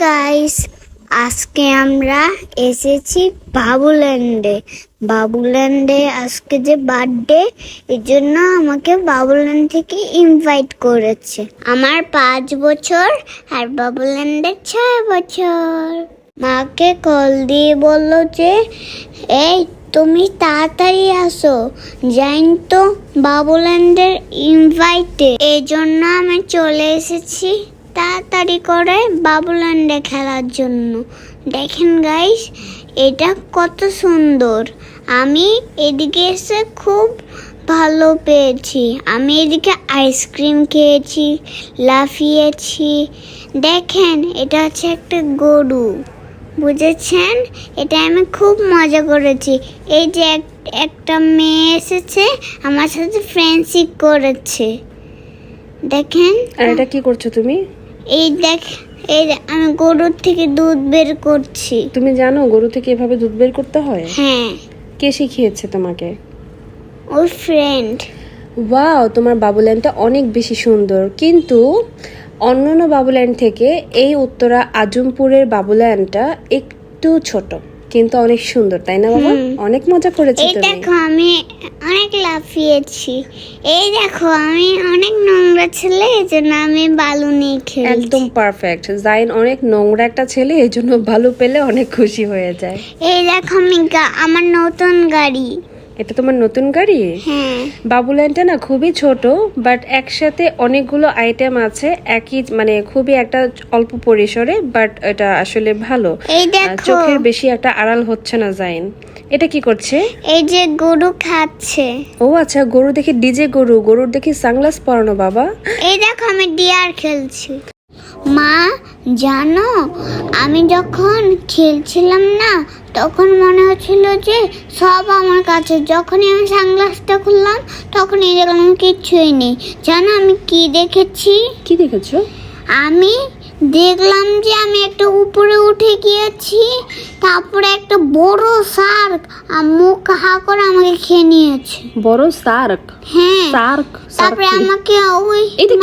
Guys, আজকে আমরা এসেছি বাবুল্যান্ডে আজকে যে বার্থডে, এর জন্য আমাকে বাবুল্যান্ড থেকে ইনভাইট করেছে। আমার 5 বছর আর বাবুল্যান্ডের 6 বছর। মাকে কল দিয়ে বললো যে এই তুমি তাড়াতাড়ি আসো, যাইন তো বাবুল্যান্ডের ইনভাইটে। এই জন্য আমি চলে এসেছি তাড়াতাড়ি করে বাবুল্যান্ডে খেলার জন্য। দেখেন গাইস, এটা কত সুন্দর। আমি এদিকে এসে খুব ভালো পেয়েছি। আমি এদিকে আইসক্রিম খেয়েছি, লাফিয়েছি। দেখেন, এটা হচ্ছে একটা গরু, বুঝেছেন? এটা আমি খুব মজা করেছি। এই যে একটা মেয়ে এসেছে আমার সাথে ফ্রেন্ডশিপ করেছে, দেখেন। আর এটা কি করছো তুমি? এই আমি গরুর থেকে দুধ বের করছি। তুমি জানো গরু থেকে এভাবে দুধ বের করতে হয়? হ্যাঁ। কে শিখিয়েছে তোমাকে? ওর ফ্রেন্ড। ওয়াও, তোমার বাবুল্যান্ডটা অনেক বেশি সুন্দর, কিন্তু অন্যান্য বাবুল্যান্ড থেকে এই উত্তরা আজমপুরের বাবুল্যান্ডটা একটু ছোট, কিন্তু অনেক সুন্দর, তাই না বাবা? অনেক মজা করেছি। এই দেখো, আমি অনেক লাফিয়েছি। এই দেখো, আমি অনেক নোংরা ছেলে, এজন্য আমি বালু নিয়ে খেলছি। একদম পারফেক্ট। জাইন অনেক নোংরা একটা ছেলে, এই জন্য বালু পেলে অনেক খুশি হয়ে যায়। এই দেখো, আমার নতুন গাড়ি। এটা তোমার নতুন গাড়ি? হ্যাঁ। বাবুল্যান্ডটা না খুবই ছোট, বাট একসাথে অনেকগুলো আইটেম আছে একই, মানে খুবই একটা অল্প পরিসরে, বাট এটা আসলে ভালো। এই দেখো, চোখের বেশি একটা আড়াল হচ্ছে না। জাইন এটা কি করছে? এই যে গরু খাচ্ছে। ও আচ্ছা, গরু দেখি ডিজে গরুর দেখি সানগ্লাস পরানো বাবা। এই দেখো, আমি ডিয়ার খেলছি। মা জানো, আমি যখন খেলছিলাম না, তখন মনে হচ্ছিল যে সব আমার কাছে। যখনই আমি সানগ্লাসটা খুললাম, তখনই দেখলাম কিচ্ছুই নেই। জানো আমি কি দেখেছি? কি দেখেছো? আমি দেখলাম যে আমি একটা উপরে উঠে গিয়েছি, তারপরে একটা বড় শার্ক মুখ হা করে আমাকে খেয়ে নিয়েছে। বড় শার্ক? হ্যাঁ। শার্ক? তারপরে আমাকে ওই এটা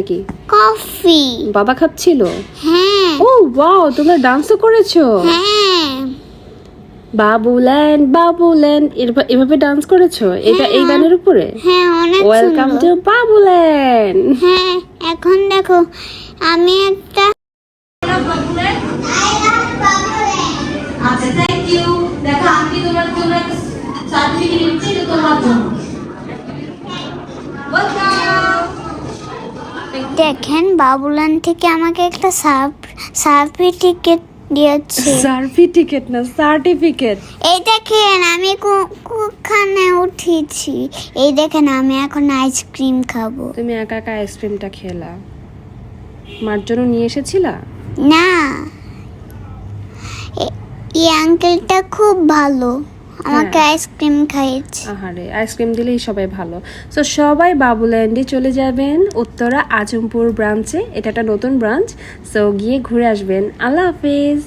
কি? কফি। বাবা খাচ্ছিল? হ্যাঁ। ও ওয়াও, তোমরা ডান্সও করেছো? হ্যাঁ। বাবুল্যান্ড এভাবে ডান্স করেছো? এটা এই গানের উপরে? হ্যাঁ, অনেক সুন্দর। Welcome to Babuland. হ্যাঁ, এখন দেখো আমি একটা আচ্ছা, থ্যাংক ইউ। দেখো, আমি তোমার জন্য একটা সার্টিফিকেট দিচ্ছি, এটা তোমার জন্য। দেখেন, বাবুল্যান্ড থেকে আমাকে একটা সার্টিফিকেট দিয়েছে। সার্টিফিকেট না, সার্টিফিকেট। এই দেখেন আমি কোখানে উঠেছি। এই দেখেন, আমি এখন আইসক্রিম খাবো। তুমি একা একা আইসক্রিমটা খেলা? মার জন্য নিয়ে এসেছিলা? না, এই আঙ্কেলটা খুব ভালো, আমাকে আইসক্রিম খাইয়েছে। আহারে, আইসক্রিম দিলেই সবাই ভালো। সো সবাই বাবুল্যান্ডে চলে যাবেন, উত্তরা আজমপুর ব্রাঞ্চে। এটা একটা নতুন ব্রাঞ্চ, সো গিয়ে ঘুরে আসবেন। আল্লাহ হাফেজ।